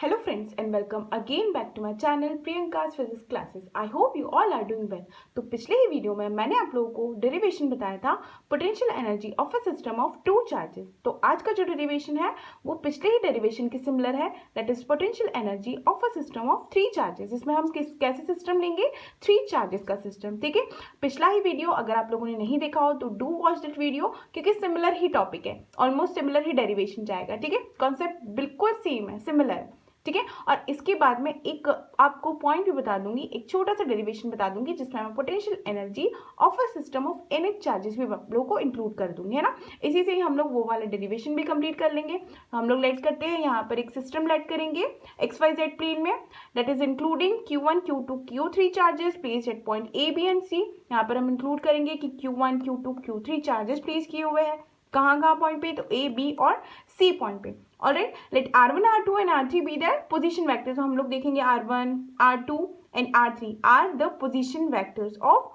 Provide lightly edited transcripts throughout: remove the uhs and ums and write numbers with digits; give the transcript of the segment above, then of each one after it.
Hello friends and welcome again back to my channel Priyanka's Physics Classes. I hope you all are doing well. तो पिछले ही video में मैंने आप लोगों को डेरिवेशन बताया था potential energy of a system of two charges. तो आज का जो डेरिवेशन है वो पिछले ही डेरिवेशन के सिमिलर है, that is potential energy of a system of three charges. इसमें हम कैसे सिस्टम लेंगे, थ्री चार्जेस का सिस्टम। ठीक है, पिछला ही वीडियो अगर आप लोगों ने नहीं देखा हो तो डू वॉच दैट वीडियो, क्योंकि सिमिलर ही टॉपिक है, ऑलमोस्ट सिमिलर ही डेरिवेशन जाएगा। ठीक है, कॉन्सेप्ट बिल्कुल सेम है, सिमिलर है। ठीक है, और इसके बाद में एक आपको पॉइंट भी बता दूंगी, एक छोटा सा डेरिवेशन बता दूंगी जिसमें मैं potential energy of a system of n charges भी आप लोगों को इंक्लूड कर दूंगी, है ना। इसी से ही हम लोग वो वाला डेरिवेशन भी कंप्लीट कर लेंगे। हम लोग लेट करते हैं, यहाँ पर एक सिस्टम लेट करेंगे XYZ प्लेन में, that is including Q1 Q2 Q3 charges placed at point A B and C। यहाँ पर हम इंक्लूड करेंगे कि Q1 Q2 Q3 charges place किए हुए हैं कहाँ पॉइंट पे, तो A B और C पॉइंट पे। Alright, let R1 R2 and R3 be their position vectors. तो हम लोग देखेंगे R1 R2 and R3 are the position vectors of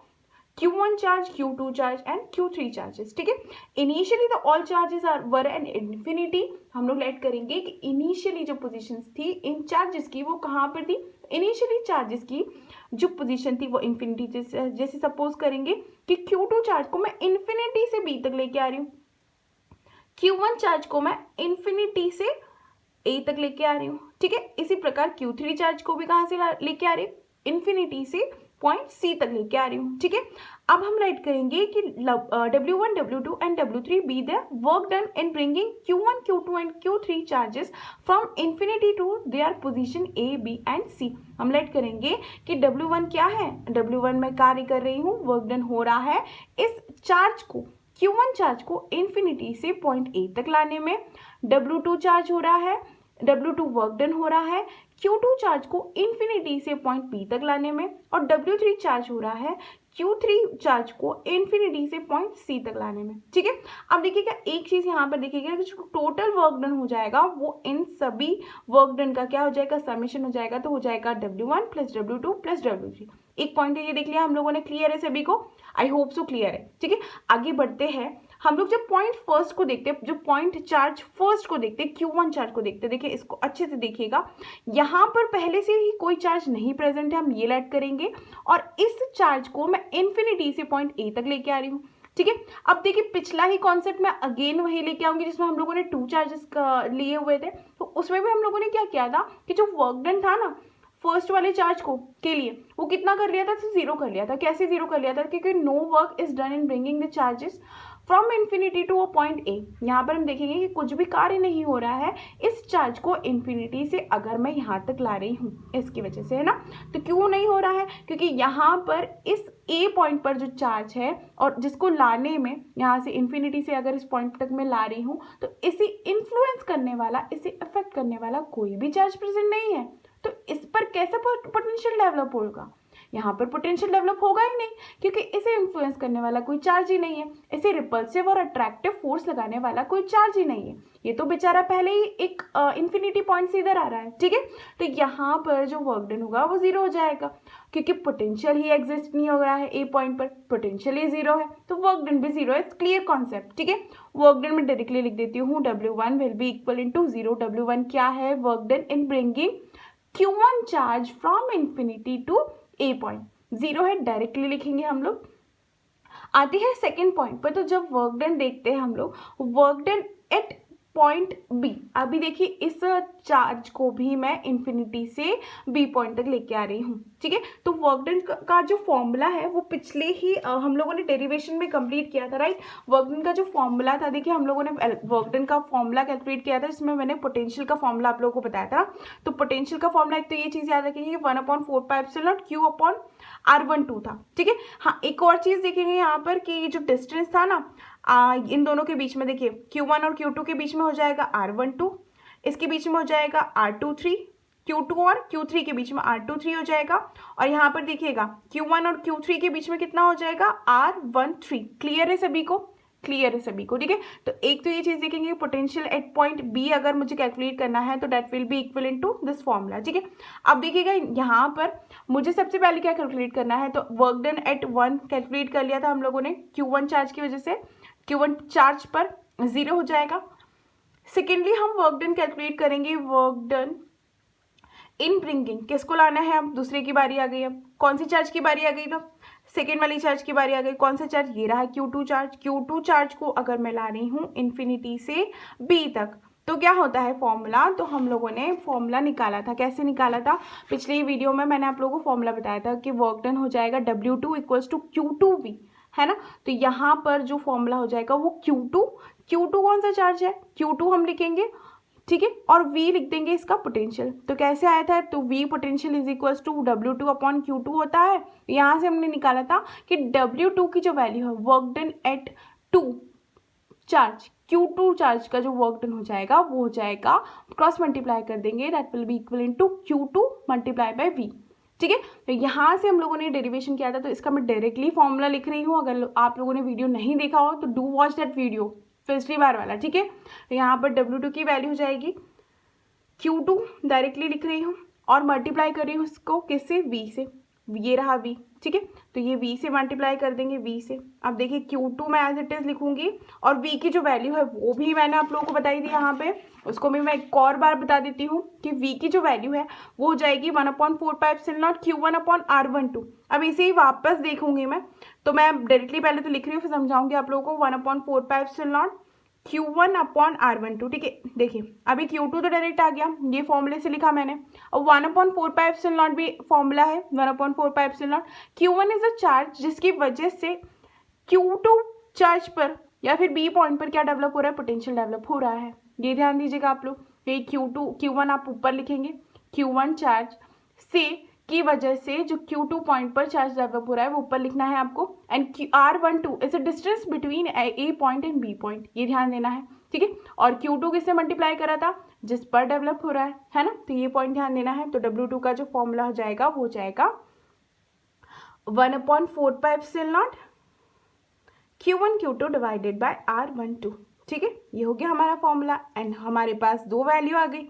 Q1 charge, Q2 charge and Q3 charges. ठीक है, initially the all charges are were in infinity. हम लोग late करेंगे कि इनिशियली जो पोजीशंस थी इन चार्जेस की वो कहाँ पर थी। इनिशियली चार्जेस की जो पोजीशन थी वो इन्फिनिटी, जैसे सपोज करेंगे कि Q2 चार्ज को मैं इन्फिनिटी से B तक लेके आ रही हूँ, Q1 चार्ज को मैं इन्फिनिटी से A तक लेके आ रही हूँ। ठीक है, इसी प्रकार Q3 चार्ज को भी कहाँ से लेके आ रही हूँ, इन्फिनिटी से पॉइंट C तक लेके आ रही हूँ। ठीक है, अब हम राइट करेंगे कि W1 W2 and W3 be the work done in bringing Q1 Q2 and Q3 charges from infinity to their position A B and C। हम राइट करेंगे कि W1 क्या है, W1 मैं कार्य कर रही हूँ, वर्क डन हो रहा है इस चार्ज को, Q1 चार्ज को इन्फिनिटी से पॉइंट A तक लाने में। W2 चार्ज हो रहा है, W2 वर्क डन हो रहा है Q2 चार्ज को इन्फिनिटी से पॉइंट B तक लाने में, और W3 चार्ज हो रहा है Q3 चार्ज को इन्फिनिटी से पॉइंट C तक लाने में। ठीक है, अब देखिएगा एक चीज यहाँ पर देखिएगा कि जो टोटल वर्क डन हो जाएगा वो इन सभी वर्क डन का क्या हो जाएगा, समेशन हो जाएगा। तो हो जाएगा W1 plus W2 plus W3। एक पॉइंट ये देख लिया हम लोगों ने, क्लियर है सभी को, आई होप सो क्लियर है। ठीक है, आगे बढ़ते हैं। हम लोग जब पॉइंट फर्स्ट को देखते हैं, जो पॉइंट चार्ज फर्स्ट को देखते हैं, Q1 चार्ज को देखते हैं, देखिए इसको अच्छे से देखिएगा, यहाँ पर पहले से ही कोई चार्ज नहीं प्रेजेंट है, हम ये लेट करेंगे और इस चार्ज को मैं इन्फिनिटी से पॉइंट A तक लेके आ रही हूँ। ठीक है, अब देखिए पिछला ही कॉन्सेप्ट मैं अगेन वही लेके आऊंगी जिसमें हम लोगों ने टू चार्जेस लिए हुए थे। तो उसमें भी हम लोगों ने क्या किया था कि जो वर्क डन था ना फर्स्ट वाले चार्ज को के लिए, वो कितना कर लिया था, तो जीरो कर लिया था। कैसे जीरो कर लिया था, क्योंकि no work is done in bringing the charges from infinity to a point A. यहाँ पर हम देखेंगे कि कुछ भी कार्य नहीं हो रहा है इस चार्ज को इन्फिनिटी से अगर मैं यहाँ तक ला रही हूँ, इसकी वजह से, है ना। तो क्यों नहीं हो रहा है, क्योंकि यहाँ पर इस ए पॉइंट पर जो चार्ज है और जिसको लाने में यहाँ से इन्फिनिटी से अगर इस पॉइंट तक मैं ला रही हूँ, तो इसे इन्फ्लुएंस करने वाला, इसे अफेक्ट करने वाला कोई भी चार्ज प्रेजेंट नहीं है। तो इस पर कैसा पोटेंशियल डेवलप होगा, यहाँ पर पोटेंशियल डेवलप होगा ही नहीं, क्योंकि इसे इन्फ्लुएंस करने वाला कोई चार्ज ही नहीं है, इसे रिपल्सिव और अट्रैक्टिव फोर्स लगाने वाला कोई चार्ज ही नहीं है। ये तो बेचारा पहले ही एक इन्फिनिटी पॉइंट से इधर आ रहा है। ठीक है, तो यहाँ पर जो वर्क डन होगा वो जीरो हो जाएगा, क्योंकि पोटेंशियल ही एग्जिस्ट नहीं हो रहा है ए पॉइंट पर, पोटेंशियल ही जीरो है तो वर्क डन भी जीरो है। Clear concept. ठीक है, वर्क डन में डायरेक्टली लिख देती हूँ, W1 will be equal in to zero. W1 क्या है, work done in bringing Q1 charge from infinity to a point, zero है, डायरेक्टली लिखेंगे हम लोग। आते हैं सेकेंड पॉइंट पर। तो जब वर्क डन देखते हैं हम लोग, work done at point B. अभी देखिए इस चार्ज को भी मैं इन्फिनिटी से बी पॉइंट तक लेके आ रही हूँ। ठीक है, तो वर्क डन का जो फॉर्मूला है वो पिछले ही हम लोगों ने डेरिवेशन में कंप्लीट किया था, राइट। वर्क डन का जो फॉर्मूला था, देखिए हम लोगों ने वर्क डन का फॉर्मूला कैलकुलेट किया था, जिसमें मैंने पोटेंशियल का फॉर्मूला आप लोगों को बताया था। तो पोटेंशियल का फॉर्मूला एक तो ये चीज़ याद रखिए, 1/4πε0 Q/R12 था। ठीक है, हाँ एक और चीज़ देखेंगे यहाँ पर कि जो डिस्टेंस था ना इन दोनों के बीच में, देखिए Q1 और Q2 के बीच में हो जाएगा R12, इसके बीच में हो जाएगा R23, Q2 और Q3 के बीच में R23 हो जाएगा, और यहाँ पर देखिएगा Q1 और Q3 के बीच में कितना हो जाएगा, R13। क्लियर है सभी को, क्लियर है सभी को। ठीक है, तो एक तो ये चीज देखेंगे पोटेंशियल एट पॉइंट बी अगर मुझे कैलकुलेट करना है तो that will be equal in to this formula. ठीक है, अब देखिएगा यहाँ पर मुझे सबसे पहले क्या कैलकुलेट करना है, तो वर्क डन एट 1 कैलकुलेट कर लिया था हम लोगों ने Q1 चार्ज की वजह से, Q1 चार्ज पर जीरो हो जाएगा। सेकेंडली हम वर्क डन कैलकुलेट करेंगे, वर्क डन इन ब्रिंगिंग किसको लाना है, अब दूसरे की बारी आ गई, अब कौन सी चार्ज की बारी आ गई, तो सेकेंड वाली चार्ज की बारी आ गई। कौन सा चार्ज, ये रहा Q2 चार्ज। Q2 चार्ज को अगर मैं ला रही हूँ इन्फिनिटी से B तक, तो क्या होता है फॉर्मूला, तो हम लोगों ने फॉर्मूला निकाला था। कैसे निकाला था, पिछले वीडियो में मैंने आप लोगों को फॉर्मूला बताया था कि वर्क डन हो जाएगा W2 इक्वल्स टू Q2V, है ना। तो यहाँ पर जो फॉर्मूला हो जाएगा वो Q2 कौन सा चार्ज है, Q2 हम लिखेंगे, ठीक है, और V लिख देंगे इसका पोटेंशियल। तो कैसे आया था, तो V potential is equals to W2 upon Q2 होता है। यहाँ से हमने निकाला था कि W2 की जो वैल्यू है work done eight 2 charge, Q2 charge का जो वर्क डन हो जाएगा वो हो जाएगा, क्रॉस मल्टीप्लाई कर देंगे, that will be equal to Q2 multiply by V, ठीक है। तो यहाँ से हम लोगों ने डेरिवेशन किया था, तो इसका मैं डायरेक्टली फॉर्मूला लिख रही हूँ। अगर आप लोगों ने वीडियो नहीं देखा हो तो डू वॉच दैट वीडियो, पिछली बार वाला, ठीक है। तो यहाँ पर W2 की वैल्यू हो जाएगी Q2, डायरेक्टली लिख रही हूँ, और मल्टीप्लाई कर रही हूँ इसको किससे, V से, ये रहा V, ठीक है। तो ये V से मल्टीप्लाई कर देंगे, V से। अब देखिए Q2 मैं एज इट इज लिखूंगी, और V की जो वैल्यू है वो भी मैंने आप लोगों को बताई थी यहाँ पे, उसको भी मैं एक और बार बता देती हूँ कि V की जो वैल्यू है वो हो जाएगी 1/4πε0 Q1/R12। अब इसे ही वापस देखूंगी मैं, तो मैं डायरेक्टली पहले तो लिख रही हूँ, फिर समझाऊंगी आप लोगों को। 1/4πε0 Q1/R12, ठीक है। देखिए अभी Q2 तो डायरेक्ट आ गया, ये फॉर्मूले से लिखा मैंने। और 1/4πε0 भी फॉर्मूला है, 1/4πε0। Q1 इज अ चार्ज जिसकी वजह से Q2 चार्ज पर या फिर B पॉइंट पर क्या डेवलप हो रहा है, पोटेंशियल डेवलप हो रहा है। ये ध्यान दीजिएगा आप लोग, ये Q1 आप ऊपर लिखेंगे, Q1 चार्ज से की वजह से जो Q2 पॉइंट पर चार्ज डेवलप हो रहा है वो ऊपर लिखना है आपको। And R12 is a distance between A point and B point, ये ध्यान देना है, ठीक है। और Q2 किससे मल्टीप्लाई करा था, जिस पर डेवलप हो रहा है ना, तो ये पॉइंट ध्यान देना है। तो W2 का जो फॉर्मूला हो जाएगा वो हो जाएगा 1/4πε0 Q1 Q2 divided by R12, ठीक है। ये हो गया हमारा फॉर्मूला, एंड हमारे पास दो वैल्यू आ गई।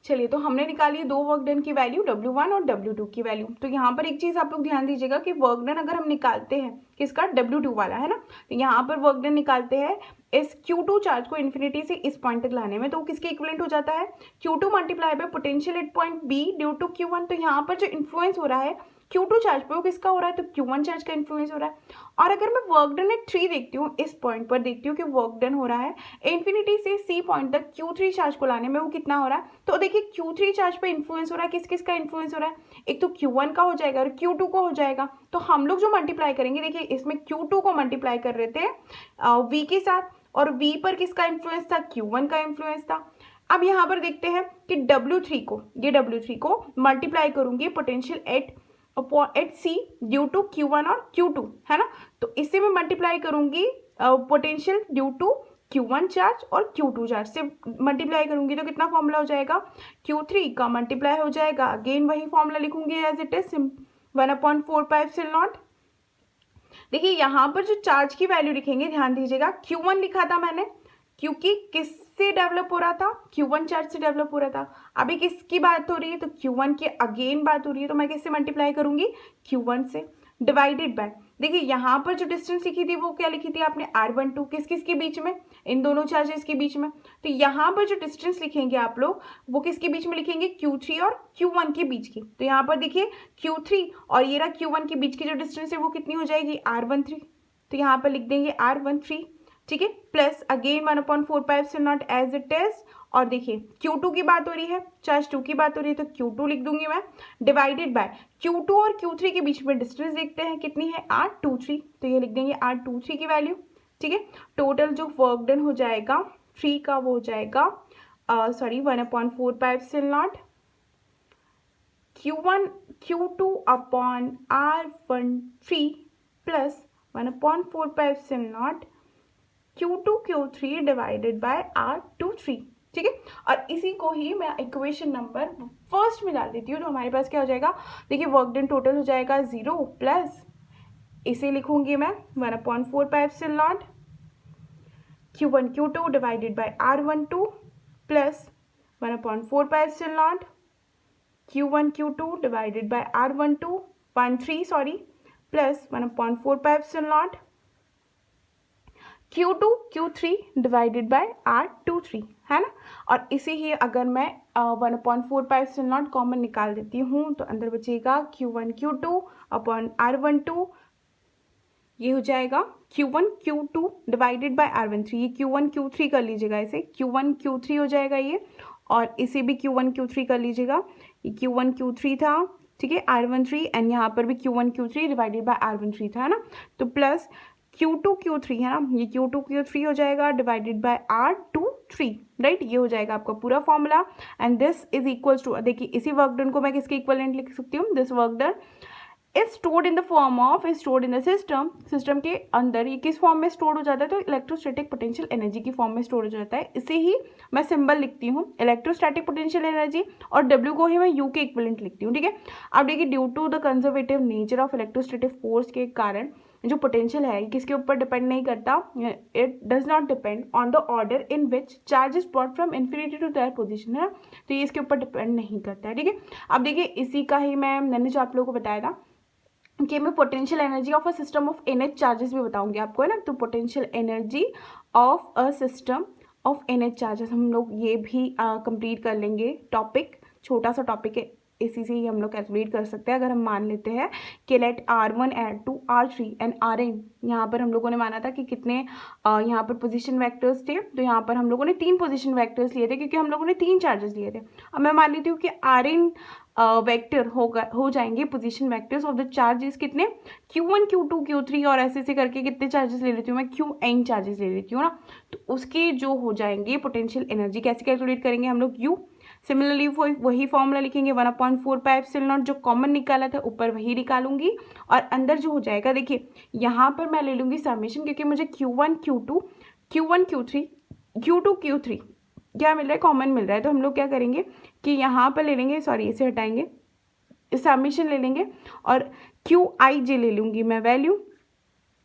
चलिए, तो हमने निकाली दो वर्क डन की वैल्यू, W1 और W2 की वैल्यू। तो यहाँ पर एक चीज़ आप लोग ध्यान दीजिएगा कि वर्क डन अगर हम निकालते हैं किसका, W2 वाला, है ना, तो यहाँ पर वर्क डन निकालते हैं इस Q2 चार्ज को इन्फिनिटी से इस पॉइंट तक लाने में, तो किसके इक्विवेलेंट हो जाता है, Q2 multiply by potential at point B due to Q1। तो यहाँ पर जो इन्फ्लुएंस हो रहा है Q2 चार्ज पे वो किसका हो रहा है, तो Q1 चार्ज का इन्फ्लुएंस हो रहा है। और अगर मैं वर्क डन एट 3 देखती हूँ, इस पॉइंट पर देखती हूँ कि वर्क डन हो रहा है इन्फिनिटी से C पॉइंट तक Q3 चार्ज को लाने में, वो कितना हो रहा है, तो देखिए Q3 चार्ज पे इन्फ्लुएंस हो रहा है, किस किस का इन्फ्लुएंस हो रहा है, एक तो Q1 का हो जाएगा और Q2 को हो जाएगा। तो हम लोग जो मल्टीप्लाई करेंगे, देखिए इसमें Q2 को मल्टीप्लाई कर रहे थे V के साथ, और V पर किसका इन्फ्लुएंस था, Q1 का इन्फ्लुएंस था। अब यहाँ पर देखते हैं कि W3 को मल्टीप्लाई करूंगी potential at C due to Q1 और Q2, है ना। तो इससे मैं मल्टीप्लाई करूंगी potential due to Q1 charge और Q2 चार्ज से मल्टीप्लाई करूंगी, तो कितना फॉर्मूला हो जाएगा, Q3 का मल्टीप्लाई हो जाएगा, अगेन वही फॉर्मूला लिखूंगी एज इट इज 1/4πε0। देखिए यहाँ पर जो चार्ज की वैल्यू लिखेंगे, ध्यान दीजिएगा, Q1 लिखा था मैंने क्योंकि किससे डेवलप हो रहा था, Q1 चार्ज से डेवलप हो रहा था। अभी किसकी बात हो रही है, तो Q1 की अगेन बात हो रही है, तो मैं किससे मल्टीप्लाई करूंगी, Q1 से, डिवाइडेड बाय, देखिए यहाँ पर जो डिस्टेंस लिखी थी वो क्या लिखी थी आपने, R12, किस किस के बीच में, इन दोनों चार्जेस के बीच में। तो यहाँ पर जो डिस्टेंस लिखेंगे आप लोग वो किसके बीच में लिखेंगे, Q3 और Q1 के बीच की। तो यहाँ पर देखिए Q3 और ये रहा Q1 के बीच की जो डिस्टेंस है वो कितनी हो जाएगी, R13। तो यहाँ पर लिख देंगे R13, ठीक है, plus again 1/4πε0 as it is. और देखिए Q2 की बात हो रही है, चार्ज 2 की बात हो रही है, तो Q2 लिख दूंगी मैं, डिवाइडेड बाय Q2 और Q3 के बीच में डिस्टेंस देखते हैं कितनी है, R23, तो ये लिख देंगे R23 की वैल्यू, ठीक है। टोटल जो वर्क डन हो जाएगा 3 का वो हो जाएगा 1/4πε0 Q2 upon R13 plus 1/4πε0 Q2 Q3 divided by R23, ठीक है। और इसी को ही मैं इक्वेशन नंबर फर्स्ट में डाल देती हूँ, तो हमारे पास क्या हो जाएगा, देखिए वर्क डन टोटल हो जाएगा 0 प्लस, इसे लिखूंगी मैं 1/4πε0 Q1 Q2 divided by R12 plus 1/4πε0 Q1 Q2 divided by R13 plus 1/4πε0 Q2 Q3 divided by R23 है ना। और इसे ही अगर मैं 1/4 कॉमन निकाल देती हूँ तो अंदर बचेगा Q1 Q2 अपॉन R12, ये हो जाएगा Q1 Q2 divided by R13। ये Q1 Q3 कर लीजिएगा, इसे Q1 Q3 हो जाएगा ये, और इसे भी Q1 Q3 कर लीजिएगा, ये Q1 Q3 था, ठीक है, R13, एंड यहाँ पर भी Q1 Q3 divided by R13 था, है ना। तो प्लस Q2 Q3 है ना, ये Q2 Q3 हो जाएगा डिवाइडेड बाय R23, राइट। ये हो जाएगा आपका पूरा formula, and this is equals to, देखिए इसी वर्क डन को मैं किसके इक्वलेंट लिख सकती हूँ, this work done is stored in the form of, is stored in the system, system के अंदर ये किस फॉर्म में स्टोर हो जाता है, तो इलेक्ट्रोस्टैटिक पोटेंशियल एनर्जी की फॉर्म में स्टोर हो जाता है। इसे ही मैं सिंबल लिखती हूँ इलेक्ट्रोस्टैटिक पोटेंशियल एनर्जी, और W को ही मैं U के इक्विवेलेंट लिखती हूँ, ठीक है। अब देखिए due to the conservative nature of electrostatic force के कारण जो पोटेंशियल है किसके ऊपर डिपेंड नहीं करता, it does not depend on the order in which charge is brought from infinity to their position, है ना। तो ये इसके ऊपर डिपेंड नहीं करता है, ठीक है। अब देखिए इसी का ही मैंने जो आप लोगों को बताया था कि मैं potential energy of a system of NH charges भी बताऊंगी आपको, है ना। तो potential energy of a system of NH charges हम लोग ये भी कंप्लीट कर लेंगे। टॉपिक छोटा सा टॉपिक है, इसी से ही हम लोग कैलकुलेट कर सकते हैं। अगर हम मान लेते हैं कि late R1 R2 R3 and Rn, यहाँ पर हम लोगों ने माना था कि कितने यहाँ पर पोजीशन वेक्टर्स थे, तो यहाँ पर हम लोगों ने 3 पोजीशन वेक्टर्स लिए थे क्योंकि हम लोगों ने 3 चार्जेस लिए थे। अब मैं मान लेती हूँ कि Rn वेक्टर हो जाएंगे position vectors of the charges कितने, Q1 Q2 Q3 और ऐसे करके कितने चार्जेस ले लेती हूँ मैं, Qn चार्जेस ले लेती हूँ ना। तो उसके जो हो जाएंगे पोटेंशियल एनर्जी कैसे कैलकुलेट करेंगे हम लोग, U सिमिलरली वही फॉर्मूला लिखेंगे 1/4 जो कॉमन निकाला था ऊपर वही निकालूंगी, और अंदर जो हो जाएगा देखिए यहाँ पर मैं ले लूँगी समेशन, क्योंकि मुझे Q1 Q2 Q1 Q3 Q2 Q3 क्या मिल रहा है, कॉमन मिल रहा है। तो हम लोग क्या करेंगे कि यहाँ पर ले लेंगे, सॉरी इसे हटाएंगे, समेशन ले लेंगे और Qij ले लूँगी मैं वैल्यू,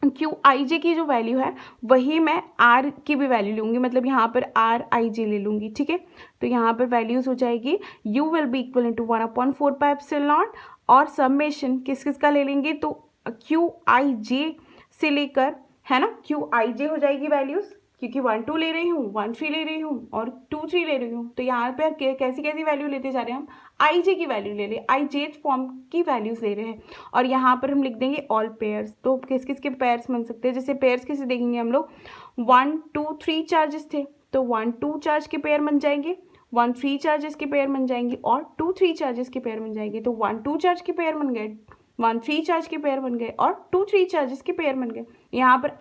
Qij की जो वैल्यू है वही मैं R की भी वैल्यू लूँगी, मतलब यहाँ पर Rij ले लूँगी, ठीक है। तो यहाँ पर वैल्यूज हो जाएगी U will be equal to 1/4 और समेशन किस किस का ले लेंगे, तो Qij से लेकर, है ना, Qij हो जाएगी वैल्यूज, क्योंकि 1 2 ले रही हूँ, 1 3 ले रही हूँ और 2 3 ले रही हूँ। तो यहाँ पे कैसी कैसी वैल्यू लेते जा रहे हैं हम, Ij की वैल्यू ले रहे हैं, Ij फॉर्म की वैल्यूज ले रहे हैं, और यहाँ पर हम लिख देंगे ऑल पेयर्स। तो किस किस के पेयर्स बन सकते हैं, जैसे पेयर्स कैसे देखेंगे हम लोग, 1 2 3 चार्जेस थे तो 1 2 चार्ज के पेयर बन जाएंगे, 1 3 चार्जेस के पेयर बन जाएंगे और 2 3 चार्जेस के पेयर बन जाएंगे। तो 1 2 चार्ज के पेयर बन गए, 1 3 चार्ज के पेयर बन गए और 2 3 चार्जेस के पेयर बन गए। यहाँ पर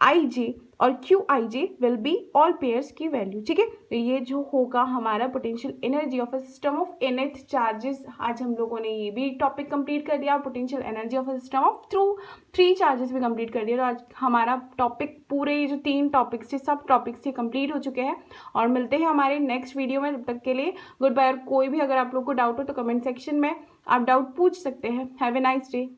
Rij और Qij will be all pairs की वैल्यू, ठीक है। तो ये जो होगा हमारा potential energy of a system of nth charges. आज हम लोगों ने ये भी टॉपिक कंप्लीट कर दिया, potential energy of a system of through 3 charges भी कंप्लीट कर दिया। तो आज हमारा टॉपिक पूरे ये जो 3 टॉपिक्स थे सब टॉपिक्स थे कंप्लीट हो चुके हैं, और मिलते हैं हमारे नेक्स्ट वीडियो में। तब तक के लिए गुड बाय। और कोई भी अगर आप लोग को डाउट हो तो कमेंट सेक्शन में आप डाउट पूछ सकते हैं। Have a nice day.